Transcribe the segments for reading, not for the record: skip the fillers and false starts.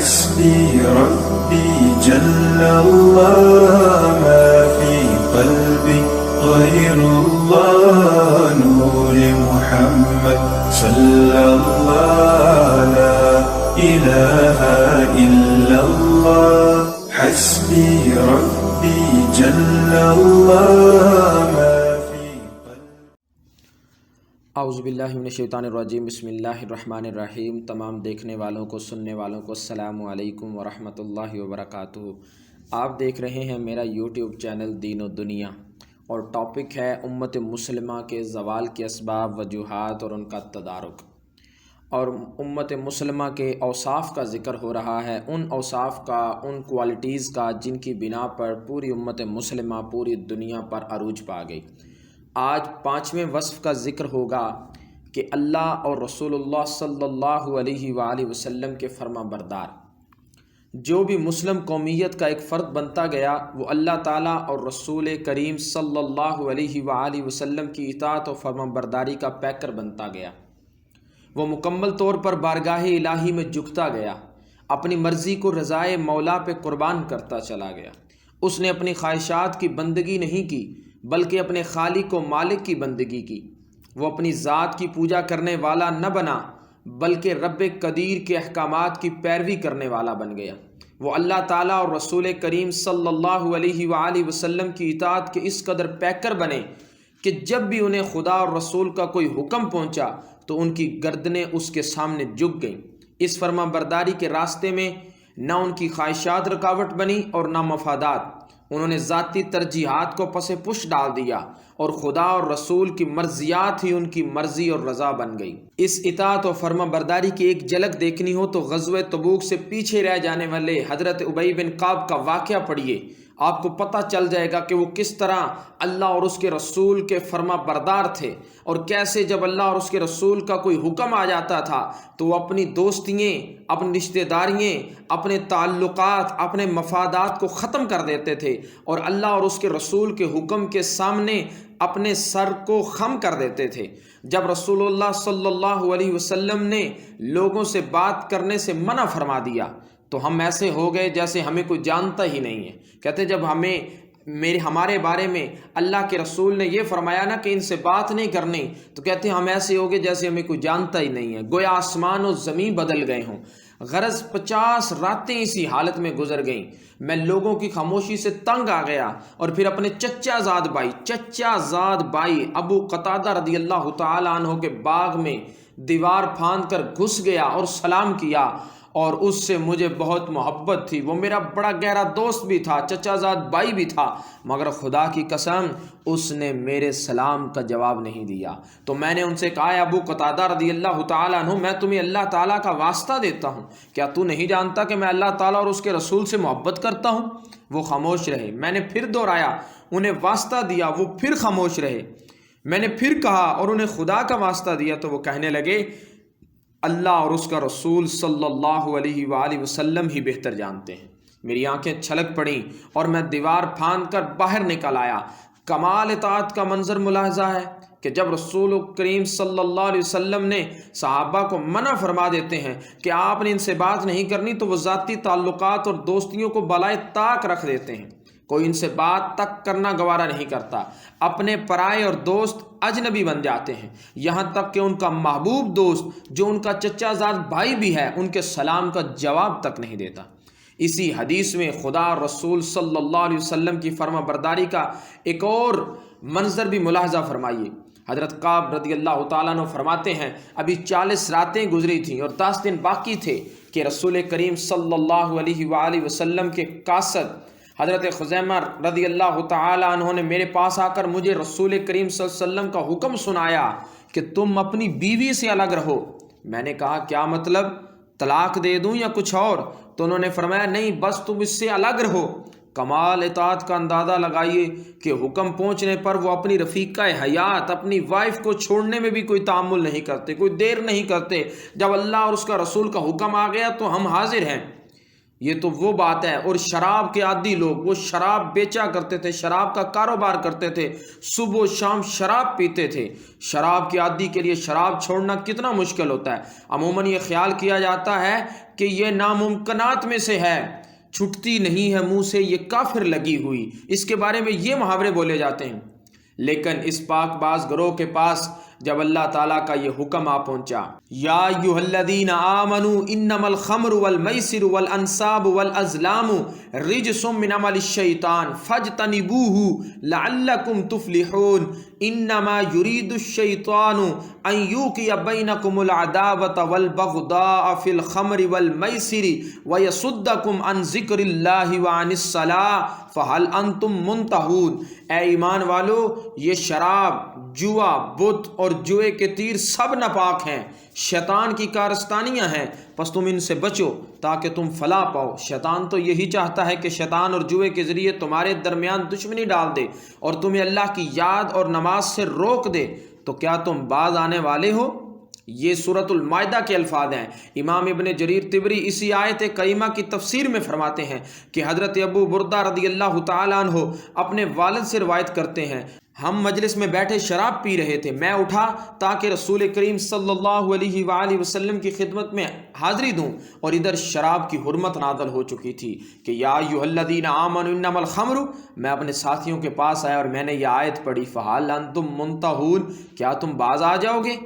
حسبي ربي جل الله ما في قلبي غير الله نور محمد صلى الله لا إله إلا الله حسبي ربي جل الله ما اعوذ باللہ من الشیطان الرجیم بسم اللہ الرحمن الرحیم۔ تمام دیکھنے والوں کو سننے والوں کو السلام علیکم ورحمۃ اللہ وبرکاتہ۔ آپ دیکھ رہے ہیں میرا یوٹیوب چینل دین و دنیا، اور ٹاپک ہے امت مسلمہ کے زوال کے اسباب، وجوہات اور ان کا تدارک۔ اور امت مسلمہ کے اوصاف کا ذکر ہو رہا ہے، ان اوصاف کا، ان کوالٹیز کا جن کی بنا پر پوری امت مسلمہ پوری دنیا پر عروج پا گئی۔ آج پانچویں وصف کا ذکر ہوگا کہ اللہ اور رسول اللہ صلی اللہ علیہ وآلہ وسلم کے فرما بردار۔ جو بھی مسلم قومیت کا ایک فرد بنتا گیا وہ اللہ تعالیٰ اور رسول کریم صلی اللہ علیہ وآلہ وسلم کی اطاعت و فرما برداری کا پیکر بنتا گیا۔ وہ مکمل طور پر بارگاہ الہی میں جھکتا گیا، اپنی مرضی کو رضائے مولا پہ قربان کرتا چلا گیا۔ اس نے اپنی خواہشات کی بندگی نہیں کی بلکہ اپنے خالق و مالک کی بندگی کی۔ وہ اپنی ذات کی پوجا کرنے والا نہ بنا بلکہ رب قدیر کے احکامات کی پیروی کرنے والا بن گیا۔ وہ اللہ تعالیٰ اور رسول کریم صلی اللہ علیہ وآلہ وسلم کی اطاعت کے اس قدر پیکر بنے کہ جب بھی انہیں خدا اور رسول کا کوئی حکم پہنچا تو ان کی گردنیں اس کے سامنے جھک گئیں۔ اس فرما برداری کے راستے میں نہ ان کی خواہشات رکاوٹ بنی اور نہ مفادات۔ انہوں نے ذاتی ترجیحات کو پس پش ڈال دیا اور خدا اور رسول کی مرضیات ہی ان کی مرضی اور رضا بن گئی۔ اس اطاعت و فرما برداری کی ایک جھلک دیکھنی ہو تو غزوہ تبوک سے پیچھے رہ جانے والے حضرت ابی بن کعب کا واقعہ پڑھیے، آپ کو پتہ چل جائے گا کہ وہ کس طرح اللہ اور اس کے رسول کے فرما بردار تھے، اور کیسے جب اللہ اور اس کے رسول کا کوئی حکم آ جاتا تھا تو وہ اپنی دوستیاں، اپنی رشتہ داریاں، اپنے تعلقات، اپنے مفادات کو ختم کر دیتے تھے اور اللہ اور اس کے رسول کے حکم کے سامنے اپنے سر کو خم کر دیتے تھے۔ جب رسول اللہ صلی اللہ علیہ وسلم نے لوگوں سے بات کرنے سے منع فرما دیا تو ہم ایسے ہو گئے جیسے ہمیں کوئی جانتا ہی نہیں ہے۔ کہتے جب ہمارے بارے میں اللہ کے رسول نے یہ فرمایا نا کہ ان سے بات نہیں کرنی، تو کہتے ہیں ہم ایسے ہو گئے جیسے ہمیں کوئی جانتا ہی نہیں ہے، گویا آسمان و زمین بدل گئے ہوں۔ غرض 50 راتیں اسی حالت میں گزر گئیں۔ میں لوگوں کی خاموشی سے تنگ آ گیا اور پھر اپنے چچا زاد بھائی ابو قتادہ رضی اللہ تعالیٰ عنہ کے باغ میں دیوار پھاند کر گھس گیا اور سلام کیا، اور اس سے مجھے بہت محبت تھی۔ وہ میرا بڑا گہرا دوست بھی تھا، چچا زاد بھائی بھی تھا، مگر خدا کی قسم اس نے میرے سلام کا جواب نہیں دیا۔ تو میں نے ان سے کہا ابو قتادہ رضی اللہ تعالیٰ عنہ، میں تمہیں اللہ تعالیٰ کا واسطہ دیتا ہوں، کیا تو نہیں جانتا کہ میں اللہ تعالیٰ اور اس کے رسول سے محبت کرتا ہوں؟ وہ خاموش رہے۔ میں نے پھر دہرایا، انہیں واسطہ دیا، وہ پھر خاموش رہے۔ میں نے پھر کہا اور انہیں خدا کا واسطہ دیا تو وہ کہنے لگے اللہ اور اس کا رسول صلی اللہ علیہ وآلہ وسلم ہی بہتر جانتے ہیں۔ میری آنکھیں چھلک پڑیں اور میں دیوار پھاند کر باہر نکل آیا۔ کمال اطاعت کا منظر ملاحظہ ہے کہ جب رسول کریم صلی اللہ علیہ وسلم نے صحابہ کو منع فرما دیتے ہیں کہ آپ نے ان سے بات نہیں کرنی تو وہ ذاتی تعلقات اور دوستیوں کو بالائے طاق رکھ دیتے ہیں۔ کوئی ان سے بات تک کرنا گوارا نہیں کرتا، اپنے پرائے اور دوست اجنبی بن جاتے ہیں، یہاں تک کہ ان کا محبوب دوست جو ان کا چچا زاد بھائی بھی ہے ان کے سلام کا جواب تک نہیں دیتا۔ اسی حدیث میں خدا اور رسول صلی اللہ علیہ وسلم کی فرما برداری کا ایک اور منظر بھی ملاحظہ فرمائیے۔ حضرت کعب رضی اللہ تعالیٰ عنہ فرماتے ہیں ابھی 40 راتیں گزری تھیں اور 10 دن باقی تھے کہ رسول کریم صلی اللہ علیہ وآلہ وسلم کے قاصد حضرت خزیمہ رضی اللہ تعالیٰ عنہ نے میرے پاس آ کر مجھے رسول کریم صلی اللہ علیہ وسلم کا حکم سنایا کہ تم اپنی بیوی سے الگ رہو۔ میں نے کہا کیا مطلب، طلاق دے دوں یا کچھ اور؟ تو انہوں نے فرمایا نہیں، بس تم اس سے الگ رہو۔ کمال اطاعت کا اندازہ لگائیے کہ حکم پہنچنے پر وہ اپنی رفیقہ حیات، اپنی وائف کو چھوڑنے میں بھی کوئی تعامل نہیں کرتے، کوئی دیر نہیں کرتے۔ جب اللہ اور اس کا رسول کا حکم آ گیا تو ہم حاضر ہیں۔ یہ تو وہ بات ہے۔ اور شراب کے عادی لوگ، وہ شراب بیچا کرتے تھے، شراب کا کاروبار کرتے تھے، صبح و شام شراب پیتے تھے۔ شراب کے عادی کے لیے شراب چھوڑنا کتنا مشکل ہوتا ہے۔ عموماً یہ خیال کیا جاتا ہے کہ یہ ناممکنات میں سے ہے، چھٹتی نہیں ہے منہ سے، یہ کافر لگی ہوئی، اس کے بارے میں یہ محاورے بولے جاتے ہیں۔ لیکن اس پاک باز گروہ کے پاس جب اللہ تعالیٰ کا یہ حکم آ پہنچا، یا ایھا الذین آمنوا انما الخمر والمیسر والانصاب والازلام رجس من عمل الشیطان فاجتنبوہ لعلکم تفلحون انما یرید الشیطان ان یوقع بینکم العداوۃ والبغضاء فی الخمر والمیسر ویصدکم عن ذکر اللہ وعن الصلاۃ فہل انتم منتہون۔ اے ایمان والو، یہ شراب، جوا، بت اور جوئے کے تیر سب ناپاک ہیں، شیطان کی کارستانیاں ہیں، پس تم ان سے بچو تاکہ تم فلاح پاؤ۔ شیطان تو یہی چاہتا ہے کہ شیطان اور جوئے کے ذریعے تمہارے درمیان دشمنی ڈال دے اور تمہیں اللہ کی یاد اور نماز سے روک دے، تو کیا تم باز آنے والے ہو؟ یہ سورۃ المائدہ کے الفاظ ہیں۔ امام ابن جریر طبری اسی آیت کریمہ کی تفسیر میں فرماتے ہیں کہ حضرت ابو بردہ رضی اللہ تعالیٰ عنہ اپنے والد سے روایت کرتے ہیں، ہم مجلس میں بیٹھے شراب پی رہے تھے، میں اٹھا تاکہ رسول کریم صلی اللہ علیہ وآلہ وسلم کی خدمت میں حاضری دوں، اور ادھر شراب کی حرمت نازل ہو چکی تھی کہ یا ایھا الذین آمنوا انما الخمر۔ میں اپنے ساتھیوں کے پاس آیا اور میں نے یہ آیت پڑھی، فہل انتم منتہون، کیا تم باز آ جاؤ گے؟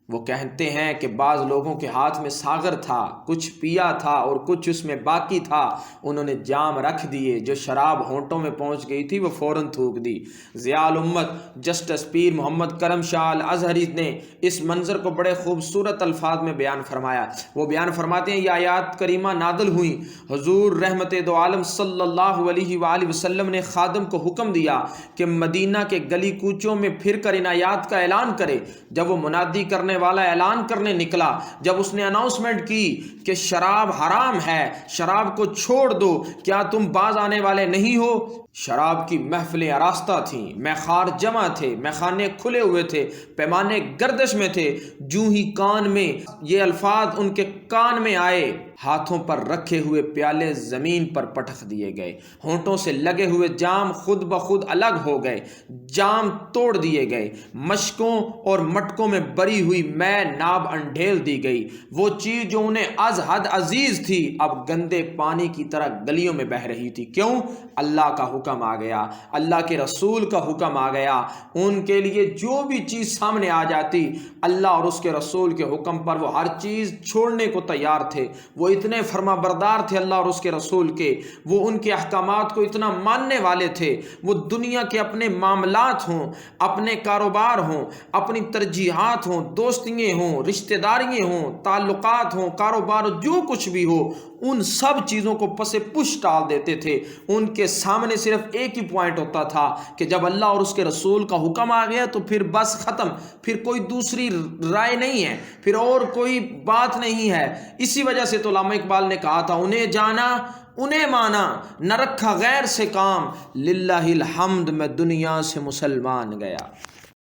وہ کہتے ہیں کہ بعض لوگوں کے ہاتھ میں ساغر تھا، کچھ پیا تھا اور کچھ اس میں باقی تھا، انہوں نے جام رکھ دیے، جو شراب ہونٹوں میں پہنچ گئی تھی وہ فوراً تھوک دی۔ ضیاء الامت جسٹس پیر محمد کرم شاہ الازہری نے اس منظر کو بڑے خوبصورت الفاظ میں بیان فرمایا۔ وہ بیان فرماتے ہیں، یہ آیات کریمہ نازل ہوئیں، حضور رحمت دو عالم صلی اللہ علیہ وآلہ وسلم نے خادم کو حکم دیا کہ مدینہ کے گلی کوچوں میں پھر کر ان آیات کا اعلان کرے۔ جب وہ منادی کرنے والا اعلان کرنے نکلا، جب اس نے اناؤنسمنٹ کی کہ شراب حرام ہے، شراب کو چھوڑ دو، کیا تم باز آنے والے نہیں ہو؟ شراب کی محفلیں آراستہ تھیں، میخوار جمع تھے، میخانے کھلے ہوئے تھے، پیمانے گردش میں تھے۔ جو ہی کان میں یہ الفاظ ان کے کان میں آئے، ہاتھوں پر رکھے ہوئے پیالے زمین پر پٹخ دیے گئے، ہونٹوں سے لگے ہوئے جام خود بخود الگ ہو گئے، جام توڑ دیے گئے، مشکوں اور مٹکوں میں بری ہوئی میں ناب انڈھیل دی گئی۔ وہ چیز جو انہیں از حد عزیز تھی اب گندے پانی کی طرح گلیوں میں بہہ رہی تھی۔ کیوں؟ اللہ کا حکم آ گیا، اللہ کے رسول کا حکم آ گیا۔ ان کے لیے جو بھی چیز سامنے آ جاتی، اللہ اور اس کے رسول کے حکم پر وہ ہر چیز چھوڑنے کو تیار تھے۔ وہ اتنے فرما بردار تھے اللہ اور اس کے رسول کے، وہ ان کے احکامات کو اتنا ماننے والے تھے۔ وہ دنیا کے اپنے معاملات ہوں، اپنے کاروبار ہوں، اپنی ترجیحات ہوں، دوستیاں ہوں، رشتہ داریاں ہوں، تعلقات ہوں، کاروبار، جو کچھ بھی ہو، ان سب چیزوں کو پس پش ڈال دیتے تھے۔ ان کے سامنے صرف ایک ہی پوائنٹ ہوتا تھا کہ جب اللہ اور اس کے رسول کا حکم آ گیا تو پھر بس ختم، پھر کوئی دوسری رائے نہیں ہے، پھر اور کوئی بات نہیں ہے۔ اسی وجہ سے تو علامہ اقبال نے کہا تھا، انہیں جانا انہیں مانا، نہ رکھا غیر سے کام، للہ الحمد میں دنیا سے مسلمان گیا۔